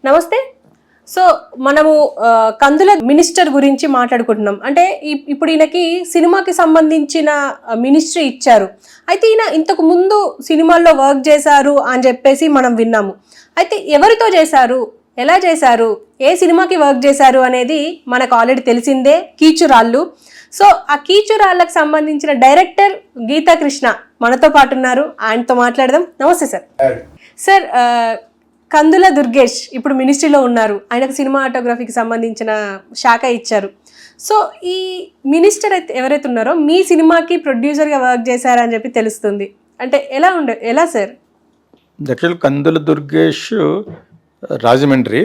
నమస్తే. సో మనము కందుల మినిస్టర్ గురించి మాట్లాడుకుంటున్నాం. అంటే ఇప్పుడు ఈయనకి సినిమాకి సంబంధించిన మినిస్ట్రీ ఇచ్చారు. అయితే ఈయన ఇంతకు ముందు సినిమాల్లో వర్క్ చేశారు అని చెప్పేసి మనం విన్నాము. అయితే ఎవరితో చేశారు, ఎలా చేశారు, ఏ సినిమాకి వర్క్ చేశారు అనేది మనకు ఆల్రెడీ తెలిసిందే, కీచురాళ్ళు. సో ఆ కీచురాళ్ళకు సంబంధించిన డైరెక్టర్ గీతా కృష్ణ మనతో పాటు ఉన్నారు. ఆయనతో మాట్లాడదాం. నమస్తే సార్. సార్, కందుల దుర్గేష్ ఇప్పుడు మినిస్ట్రీలో ఉన్నారు. ఆయనకు సినిమాటోగ్రఫీకి సంబంధించిన శాఖ ఇచ్చారు. సో ఈ మినిస్టర్ అయితే ఎవరైతే ఉన్నారో మీ సినిమాకి ప్రొడ్యూసర్గా వర్క్ చేశారని చెప్పి తెలుస్తుంది. అంటే ఎలా సార్? యాక్చువల్ కందుల దుర్గేష్ రాజమండ్రి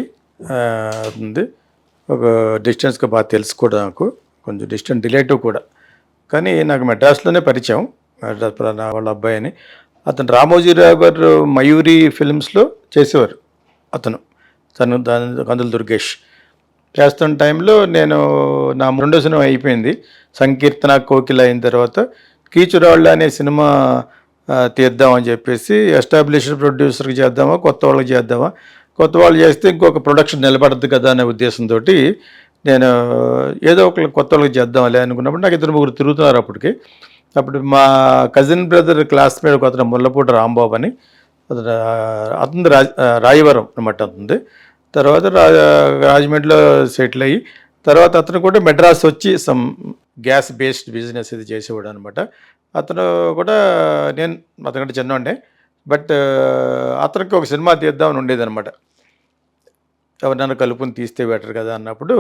ఉంది. ఒక డిస్టెన్స్గా బాగా తెలుసు కూడా, నాకు కొంచెం డిస్టెన్స్ రిలేటివ్ కూడా. కానీ నాకు మెడ్రాస్లోనే పరిచయం, మెడ్రాస్ వాళ్ళ అబ్బాయి అని. అతను రామోజీరావు గారు మయూరి ఫిల్మ్స్లో చేసేవారు. తను కందుల దుర్గేష్ చేస్తున్న టైంలో నేను నా రెండో సినిమా అయిపోయింది, సంకీర్తన కోకిల అయిన తర్వాత కీచురాళ్ళ అనే సినిమా తీద్దామని చెప్పేసి ఎస్టాబ్లిష్డ్ ప్రొడ్యూసర్కి చేద్దామా, కొత్త వాళ్ళకి చేద్దామా, కొత్త వాళ్ళు చేస్తే ఇంకొక ప్రొడక్షన్ నిలబడద్దు కదా అనే ఉద్దేశంతో నేను ఏదో ఒక కొత్త వాళ్ళకి చేద్దామలే అనుకున్నప్పుడు నాకు ఇద్దరు ముగ్గురు తిరుగుతున్నారు. అప్పుడు మా కజిన్ బ్రదర్ క్లాస్మేట్ ఒక అతను ముల్లపూట రాంబాబు అని, అతను రాయవరం అనమాట. అతను తర్వాత రాజమండ్రిలో సెటిల్ అయ్యి తర్వాత అతను కూడా మెడ్రాస్ వచ్చి సమ్ గ్యాస్ బేస్డ్ బిజినెస్ ఇది చేసేవాడు అనమాట. అతను కూడా నేను అతనికంటే చిన్నవాడినే, బట్ అతనికి ఒక సినిమా తీద్దామని ఉండేదన్నమాట. ఎవరినైనా కలుపుని తీస్తే బెటర్ కదా అన్నప్పుడు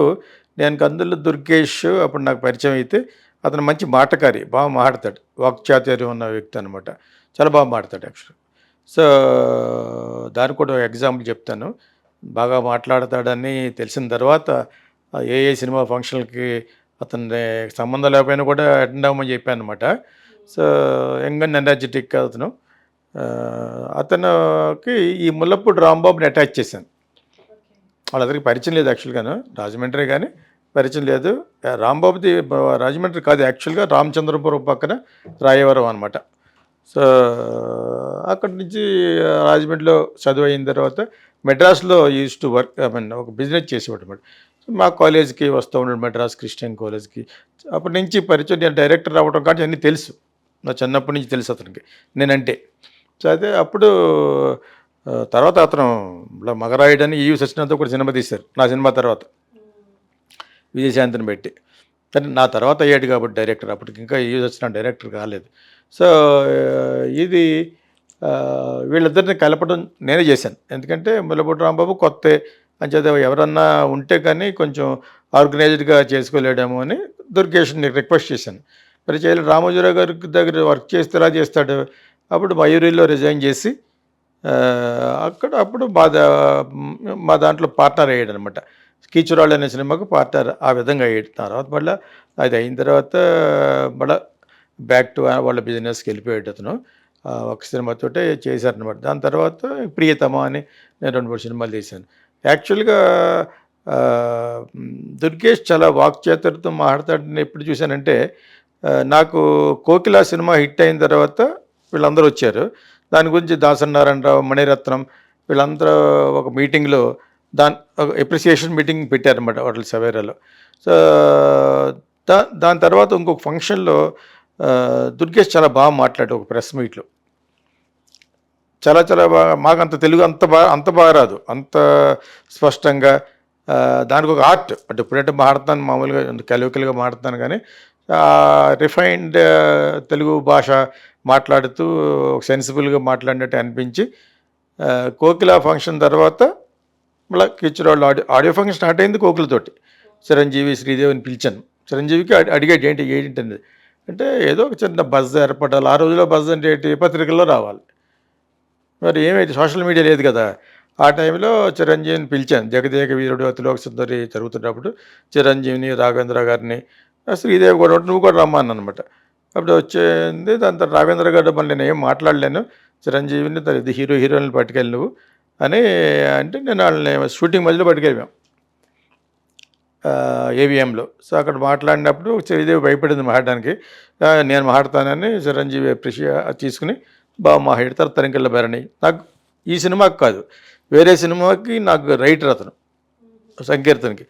నేను కందుల దుర్గేష్ అప్పుడు నాకు పరిచయం అయితే, అతను మంచి మాటకారి, బాగా మాట్లాడతాడు, వాక్చాతుర్యం ఉన్న వ్యక్తి అనమాట. చాలా బాగా మాట్లాడతాడు యాక్చువల్లీ. సో దానికి కూడా ఎగ్జాంపుల్ చెప్తాను. బాగా మాట్లాడతాడని తెలిసిన తర్వాత ఏ సినిమా ఫంక్షన్లకి అతని సంబంధం లేకపోయినా కూడా అటెండ్ అవ్వమని చెప్పాను అనమాట. సో యంగ్ అండ్ ఎనర్జెటిక్ అతనికి ఈ ముల్లపూడి రాంబాబుని అటాచ్ చేశాను. వాళ్ళందరికీ పరిచయం లేదు యాక్చువల్గాను, రాజమండ్రి కానీ పరిచయం లేదు. రాంబాబుది రాజమండ్రి కాదు, యాక్చువల్గా రామచంద్రపురం పక్కన రాయవరం అనమాట. సో అక్కడి నుంచి రాజమండ్రిలో చదువు అయిన తర్వాత మెడ్రాస్లో యూజ్ టు వర్క్, ఒక బిజినెస్ చేసేవాడు అనమాట. సో మా కాలేజ్కి వస్తూ ఉన్నాడు, మెడ్రాస్ క్రిస్టియన్ కాలేజ్కి. అప్పటి నుంచి పరిచయం, నేను డైరెక్టర్ అవ్వడం కానీ అన్నీ తెలుసు, నా చిన్నప్పటి నుంచి తెలుసు అతనికి నేనంటే. సో అయితే అప్పుడు తర్వాత అతను మగరాయుడు అని ఈవి సత్యనాథ్తో కూడా సినిమా తీశారు నా సినిమా తర్వాత, విజయశాంతిని పెట్టి. కానీ నా తర్వాత అయ్యాడు కాబట్టి డైరెక్టర్, అప్పటికి ఇంకా ఈవి సత్యనాథ్ డైరెక్టర్ కాలేదు. సో ఇది వీళ్ళిద్దరిని కలపడం నేనే చేశాను. ఎందుకంటే ముల్లపూడి రాంబాబు కొత్త అంచేత ఎవరన్నా ఉంటే కానీ కొంచెం ఆర్గనైజ్డ్గా చేసుకోలేడేమో అని దుర్గేష్ని రిక్వెస్ట్ చేశాను. మరి చేయలేదు, రామోజీరావు గారి దగ్గర వర్క్ చేస్తే ఎలా చేస్తాడు. అప్పుడు మయూరిలో రిజైన్ చేసి అప్పుడు మా దాంట్లో పార్ట్నర్ అయ్యాడు అనమాట. కీచురాళ్ళు అనే సినిమాకు పార్ట్నర్ ఆ విధంగా అయ్యాడు. తర్వాత మళ్ళీ అది అయిన తర్వాత మళ్ళీ బ్యాక్ టు వాళ్ళ బిజినెస్కి వెళ్ళిపోయాడు అతను. ఒక సినిమాతోటే చేశారనమాట. దాని తర్వాత ప్రియతమ అని నేను 2-3 సినిమాలు తీశాను. యాక్చువల్గా దుర్గేష్ చాలా వాక్చాతుర్యంతో మాట్లాడతాడని ఎప్పుడు చూశానంటే, నాకు కోకిల సినిమా హిట్ అయిన తర్వాత వీళ్ళందరూ వచ్చారు. దాని గురించి దాసనారాయణరావు, మణిరత్నం వీళ్ళందరూ ఒక మీటింగ్లో ఒక ఎప్రిసియేషన్ మీటింగ్ పెట్టారనమాట హోటల్ సవేరాలో. సో దాని తర్వాత ఇంకొక ఫంక్షన్లో దుర్గేష్ చాలా బాగా మాట్లాడు ఒక ప్రెస్ మీట్లో. చాలా చాలా బాగా, మాకు అంత తెలుగు అంత బాగా రాదు, అంత స్పష్టంగా. దానికి ఒక ఆర్ట్, అంటే ఇప్పుడంటే మాట్లాడతాను మామూలుగా కలువకలుగా మాట్లాడతాను, కానీ రిఫైన్డ్ తెలుగు భాష మాట్లాడుతూ సెన్సిబుల్గా మాట్లాడినట్టు అనిపించి, కోకిల ఫంక్షన్ తర్వాత మళ్ళీ కీచురాళ్ళు ఆడియో ఫంక్షన్ స్టార్ట్ అయింది కోకిలతోటి. చిరంజీవి, శ్రీదేవిని పిలిచాను. చిరంజీవికి అడిగాడు ఏంటి అనేది. అంటే ఏదో ఒక చిన్న బజ్ ఏర్పడాలి. ఆ రోజులో బజ్ అంటే ఏంటి, పత్రికల్లో రావాలి. మరి ఏమైతే సోషల్ మీడియా లేదు కదా. ఆ టైంలో చిరంజీవిని పిలిచాను. జగదేక వీరుడు అతిలోక సుందరి జరుగుతున్నప్పుడు చిరంజీవిని, రాఘవేంద్ర గారిని, శ్రీదేవి కూడా నువ్వు కూడా రమ్మని అనమాట. అప్పుడు వచ్చింది. దాని తర్వాత రాఘవేంద్ర గారు మళ్ళీ నేను ఏం మాట్లాడలేను, చిరంజీవిని హీరోయిన్లు పట్టుకెళ్ళి నువ్వు అని అంటే, నేను వాళ్ళని షూటింగ్ మధ్యలో పట్టుకెళ్ళాం ఏవిఎంలో. సో అక్కడ మాట్లాడినప్పుడు శ్రీదేవి భయపడింది మాట్లాడడానికి. నేను మాట్లాడతానని చిరంజీవి తీసుకుని బాగా మాట్లాడి తర్వాత తరంకెళ్ళ భరణి. నాకు ఈ సినిమాకి కాదు, వేరే సినిమాకి నాకు రైటర్ అతను సంకీర్తనకి.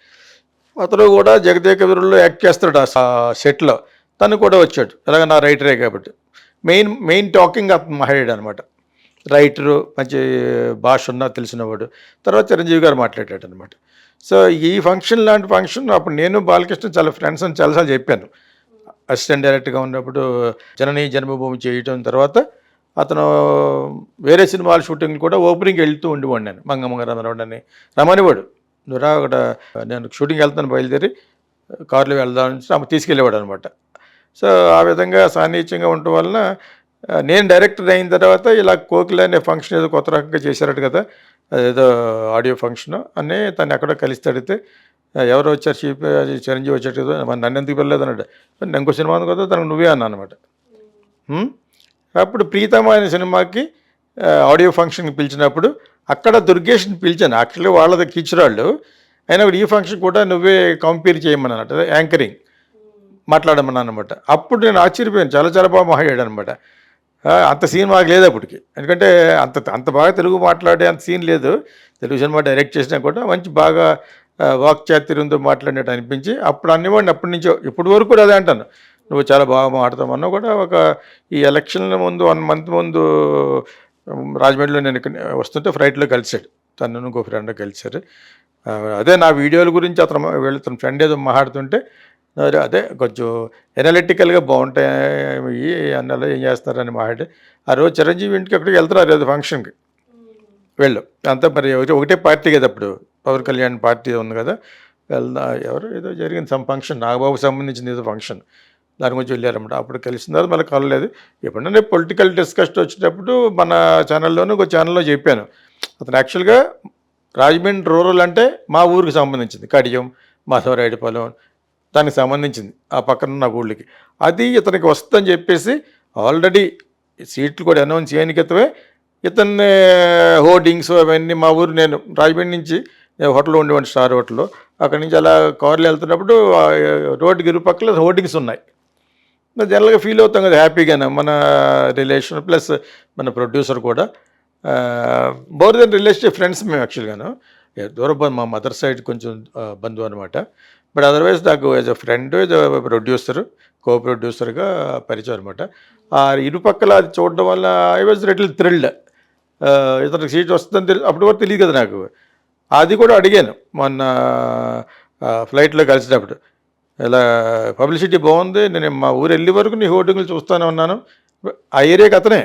అతను కూడా జగదేక వీరుల్లో యాక్ట్ చేస్తాడు ఆ సెట్లో. తను కూడా వచ్చాడు, ఇలాగ నా రైటరే కాబట్టి. మెయిన్ టాకింగ్ అతను మాట్లాడాడు అనమాట. రైటరు, మంచి భాష ఉన్నా తెలిసినవాడు. తర్వాత చిరంజీవి గారు మాట్లాడాడు అనమాట. సో ఈ ఫంక్షన్ లాంటి ఫంక్షన్ అప్పుడు నేను బాలకృష్ణ చాలా ఫ్రెండ్స్ అని చాలాసార్లు చెప్పాను. అసిస్టెంట్ డైరెక్టర్గా ఉన్నప్పుడు జననీ జన్మభూమి చేయటం తర్వాత అతను వేరే సినిమాల షూటింగ్ కూడా ఓపెనింగ్ వెళ్తూ ఉండేవాడు. నేను మంగమ్మ రమణని రమణివాడు, నువ్వురా అక్కడ నేను షూటింగ్ వెళ్తాను బయలుదేరి కారులో వెళ్దామని తీసుకెళ్ళేవాడు అనమాట. సో ఆ విధంగా సాన్నిహిత్యంగా ఉండటం వలన నేను డైరెక్టర్ అయిన తర్వాత ఇలా కోకిల అనే ఫంక్షన్ ఏదో కొత్త రకంగా చేశారట కదా, అదేదో ఆడియో ఫంక్షన్ అని తను ఎక్కడో కలిసి అడిగితే ఎవరు వచ్చారు చీఫ్, చిరంజీవి వచ్చాడు కదా, మరి నన్ను ఎందుకు వెళ్ళలేదు అన్నాడు. ఇంకో సినిమా ఉంది కదా తనకు నువ్వే అన్నా అనమాట. అప్పుడు ప్రీతమ అనే సినిమాకి ఆడియో ఫంక్షన్కి పిలిచినప్పుడు అక్కడ దుర్గేష్ని పిలిచాను. యాక్చువల్లీ వాళ్ళది కిచ్చిరాళ్ళు అయినా ఈ ఫంక్షన్ కూడా నువ్వే కంపేర్ చేయమని అన్నట్టు యాంకరింగ్ మాట్లాడమన్నా అనమాట. అప్పుడు నేను ఆశ్చర్యపోయాను, చాలా చాలా బాగా మాట్లాడాడు అనమాట. అంత సీన్ మాకు లేదు అప్పటికి, ఎందుకంటే అంత బాగా తెలుగు మాట్లాడే అంత సీన్ లేదు. తెలుగు సినిమా డైరెక్ట్ చేసినా కూడా మంచి బాగా వాక్చాతుర్యంతో మాట్లాడినట్టు అనిపించి అప్పుడు అన్నివాడిని అప్పటి నుంచో ఇప్పటి వరకు కూడా అదే అంటాను, నువ్వు చాలా బాగా మాట్లాడతామన్నా కూడా. ఒక ఈ ఎలక్షన్ల ముందు 1 month ముందు రాజమండ్రిలో నేను ఇక్కడ వస్తుంటే ఫ్లైట్లో కలిశాడు, తను ఇంకో ఫ్రెండ్ కలిశారు. అదే నా వీడియోల గురించి అతను వెళ్తున్న ఫ్రెండ్ ఏదో మాట్లాడుతుంటే అదే కొంచెం ఎనలిటికల్గా బాగుంటాయి అన్నలో ఏం చేస్తారని మాట్లాడి ఆ రోజు చిరంజీవి ఇంటికి అక్కడికి వెళ్తున్నారు ఏదో ఫంక్షన్కి వెళ్ళు. అంతా మరి ఒకటే పార్టీ కదా అప్పుడు, పవన్ కళ్యాణ్ పార్టీ ఉంది కదా, వెళ్దా ఎవరు ఏదో జరిగింది సమ్ ఫంక్షన్, నాగబాబుకి సంబంధించిన ఏదో ఫంక్షన్, దాని గురించి వెళ్ళారన్నమాట. అప్పుడు కలిసిన తర్వాత మళ్ళీ కలలేదు. ఎప్పుడైనా పొలిటికల్ డిస్కషన్ వచ్చేటప్పుడు మన ఛానల్లోనూ ఒక ఛానల్లో చెప్పాను, అతను యాక్చువల్గా రాజమండ్రి రూరల్ అంటే మా ఊరికి సంబంధించింది, కడియం మాధవరాయుడుపాలెం దానికి సంబంధించింది ఆ పక్కన ఉన్న ఊళ్ళకి. అది ఇతనికి వస్తుందని చెప్పేసి ఆల్రెడీ సీట్లు కూడా అనౌన్స్ చేయనికితవే ఇతన్ని హోర్డింగ్స్ అవన్నీ మా ఊరు, నేను రాజమండ్రి నుంచి హోటల్లో ఉండేవాడిని స్టార్ హోటల్లో, అక్కడి నుంచి అలా కార్లు వెళ్తున్నప్పుడు రోడ్డుకి ఇరుపక్కల హోర్డింగ్స్ ఉన్నాయి. జనరల్గా ఫీల్ అవుతాం కదా హ్యాపీగానే, మన రిలేషన్ ప్లస్ మన ప్రొడ్యూసర్ కూడా మోర్ దెన్ రిలేషన్ ఫ్రెండ్స్ మేము యాక్చువల్గాను. దూరం మా మదర్ సైడ్ కొంచెం బంధువు అనమాట. బట్ అదర్వైజ్ నాకు as a friend, as a producer, co ప్రొడ్యూసర్గా పరిచయం అనమాట. ఆ ఇరుపక్కల అది చూడడం వల్ల ఐ వాజ్ లిటిల్ థ్రిల్డ్. ఇతనికి సీట్ వస్తుందని అప్పటి వరకు తెలియదు కదా నాకు. అది కూడా అడిగాను మొన్న ఫ్లైట్లో కలిసినప్పుడు, ఇలా పబ్లిసిటీ బాగుంది, నేను మా ఊరు వెళ్ళే వరకు నీ హోర్డింగ్లు చూస్తూనే ఉన్నాను. ఆ ఏరియాకి అతనే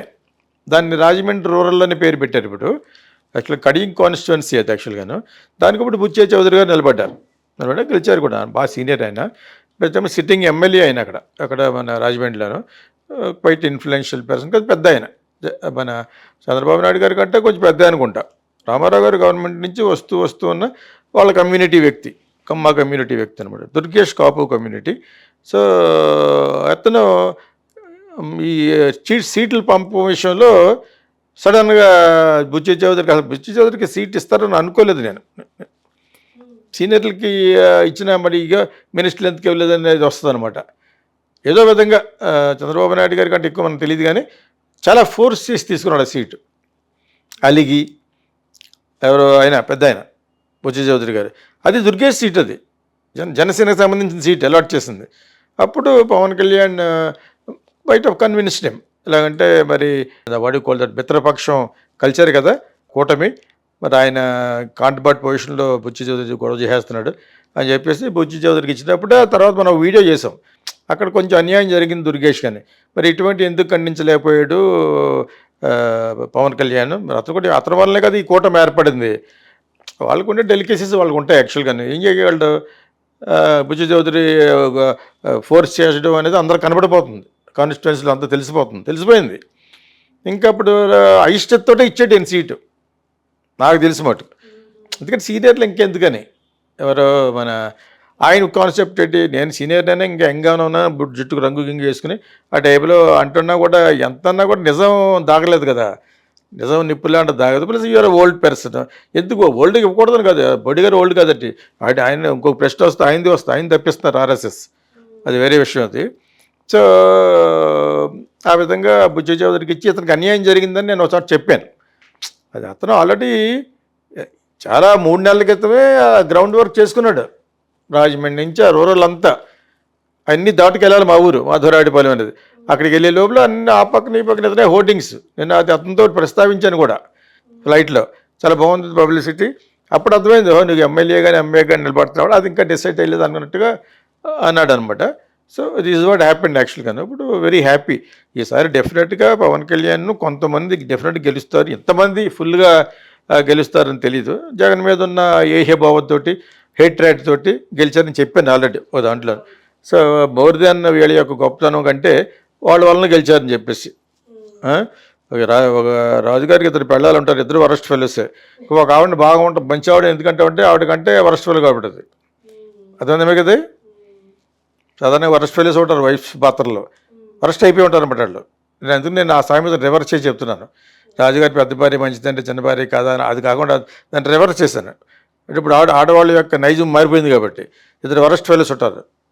దాన్ని రాజమండ్రి రూరల్లోనే పేరు పెట్టారు. ఇప్పుడు యాక్చువల్గా కడియం కాన్స్టిట్యువెన్సీ అది యాక్చువల్గాను. దానికి ఇప్పుడు బుచ్చయ్య చౌదరి గారు నిలబడ్డారు, గెలిచారు కూడా, బాగా సీనియర్ ఆయన, ప్రస్తుతం సిట్టింగ్ ఎమ్మెల్యే ఆయన అక్కడ మన రాజమండ్రిలోను, క్వైట్ ఇన్ఫ్లుయెన్షియల్ పర్సన్ కదా, పెద్ద ఆయన. మన చంద్రబాబు నాయుడు గారి కంటే కొంచెం పెద్ద అనుకుంటా. రామారావు గారు గవర్నమెంట్ నుంచి వస్తూ ఉన్న వాళ్ళ కమ్యూనిటీ వ్యక్తి, కమ్మ కమ్యూనిటీ వ్యక్తి అనమాట, దుర్గేష్ కాపు కమ్యూనిటీ. సో అతను ఈ సీట్ల పంపు విషయంలో సడన్గా బుచ్చయ్య చౌదరికి సీట్ ఇస్తారని అనుకోలేదు నేను. సీనియర్లకి ఇచ్చిన మరి ఇక మినిస్టర్లు ఎందుకు ఇవ్వలేదు అనేది వస్తుంది అనమాట. ఏదో విధంగా చంద్రబాబు నాయుడు గారి కంటే ఎక్కువ మనకు తెలియదు కానీ చాలా ఫోర్స్ చేసి తీసుకున్నాడు ఆ సీటు. అలిగి ఎవరో ఆయన పెద్ద ఆయన బుచ్చయ్య చౌదరి గారు, అది దుర్గేష్ సీట్, అది జనసేనకు సంబంధించిన సీట్ అలాట్ చేసింది. అప్పుడు పవన్ కళ్యాణ్ బయట కన్విన్స్డ్ హిమ్. ఎలాగంటే మరి వాడి కోల్ దట్ మిత్రపక్షం కల్చర్ కదా కూటమి, మరి ఆయన కాంట్బాట్ పొజిషన్లో బుచ్చయ్య చౌదరి గొడవ చేసేస్తున్నాడు అని చెప్పేసి బుచ్చయ్య చౌదరికి ఇచ్చినప్పుడు ఆ తర్వాత మనం వీడియో చేసాం. అక్కడ కొంచెం అన్యాయం జరిగింది దుర్గేష్ కానీ, మరి ఇటువంటి ఎందుకు ఖండించలేకపోయాడు పవన్ కళ్యాణ్. మరి అతని వల్లనే కదా ఈ కూటమి ఏర్పడింది. వాళ్ళకు ఉండే డెలికేసీస్ వాళ్ళకు ఉంటాయి యాక్చువల్గానే. ఏం చేయగలడు, బుచ్చయ్య చౌదరి ఫోర్స్ చేయడం అనేది అందరూ కనబడిపోతుంది, కాన్స్టిట్యున్సీలో అంతా తెలిసిపోయింది. ఇంకా అప్పుడు అయిష్టతోటే ఇచ్చాడు నేను సీటు, నాకు తెలిసి మటు. ఎందుకంటే సీనియర్లు ఇంకెందుకని, ఎవరో మన ఆయన కాన్సెప్ట్ ఏంటి, నేను సీనియర్నే ఇంకా యంగానే ఉన్నా, జుట్టుకు రంగు గింగు వేసుకుని ఆ టైపులో అంటున్నా కూడా ఎంత అన్నా కూడా నిజం దాగలేదు కదా, నిజం నిప్పులాంటి దాగదు. ప్లస్ యూఆర్ ఓల్డ్ పర్సన్, ఎందుకు ఓల్డ్కి ఇవ్వకూడదని కాదు, బొడి గారు ఓల్డ్ కాదండి. ఆయన ఇంకొక ప్రశ్న వస్తే ఆయన తప్పిస్తున్నారు ఆర్ఎస్ఎస్, అది వేరే విషయం అది. సో ఆ విధంగా బుచ్చయ్య చౌదరికి ఇచ్చి ఇతనికి అన్యాయం జరిగిందని నేను ఒకసారి చెప్పాను. అది అతను ఆల్రెడీ చాలా 3 నెలల క్రితమే గ్రౌండ్ వర్క్ చేసుకున్నాడు. రాజమండ్రి నుంచి ఆ రూరల్ అంతా అన్ని దాటుకెళ్ళాలి మా ఊరు మాధవరాయుడుపాలెం అనేది. అక్కడికి వెళ్ళే లోపల అన్ని ఆ పక్కన ఈ పక్కన ఎదురే హోర్డింగ్స్. నేను అది అతనితో ప్రస్తావించాను కూడా ఫ్లైట్లో. చాలా బాగుంది పబ్లిసిటీ. అప్పుడు అర్థమైంది, నువ్వు ఎమ్మెల్యే కానీ ఎంఏ కానీ నిలబడుతున్నావు, అది ఇంకా డిసైడ్ అయ్యలేదు అనుకున్నట్టుగా అన్నాడు అనమాట. So this is what happened యాక్చువల్గా. ఇప్పుడు వెరీ హ్యాపీ. ఈసారి డెఫినెట్గా పవన్ కళ్యాణ్ కొంతమంది డెఫినెట్గా గెలుస్తారు. ఎంతమంది ఫుల్గా గెలుస్తారని తెలీదు. జగన్ మీద ఉన్న ఏహ్యభావంతోటి హేట్ రైట్ తోటి గెలిచారని చెప్పాను ఆల్రెడీ ఓ దాంట్లో. సో మోర్ దాన్ వీళ్ళ యొక్క గొప్పతనం కంటే వాళ్ళ వలన గెలిచారని చెప్పేసి. ఒక రాజుగారికి ఇద్దరు పెళ్ళాలు ఉంటారు, ఇద్దరు వరస్ట్ ఫెలోసే. ఒక ఆవిడని బాగా ఉంటుంది, మంచి ఆవిడ ఎందుకంటే అంటే ఆవిడకంటే వరస్ట్ ఫెలో కాబట్టి అది అర్థమైందే కదా. సాధారణంగా వరస్ట్ ఫెలోస్ ఉంటారు వైఫ్ పాత్రలో, వరస్ట్ అయిపోయి ఉంటారు అనమాట వాళ్ళు. నేను ఆ సామెత రివర్స్ చేసి చెప్తున్నాను. రాజుగారి పెద్ద భార్య మంచిదంటే చిన్న భార్య కాదా అని, అది కాకుండా దాన్ని రివర్స్ చేశాను. అంటే ఇప్పుడు ఆడవాళ్ళ యొక్క నైజం మారిపోయింది కాబట్టి ఇద్దరు వరస్ట్ ఫెలోస్ ఉంటారు.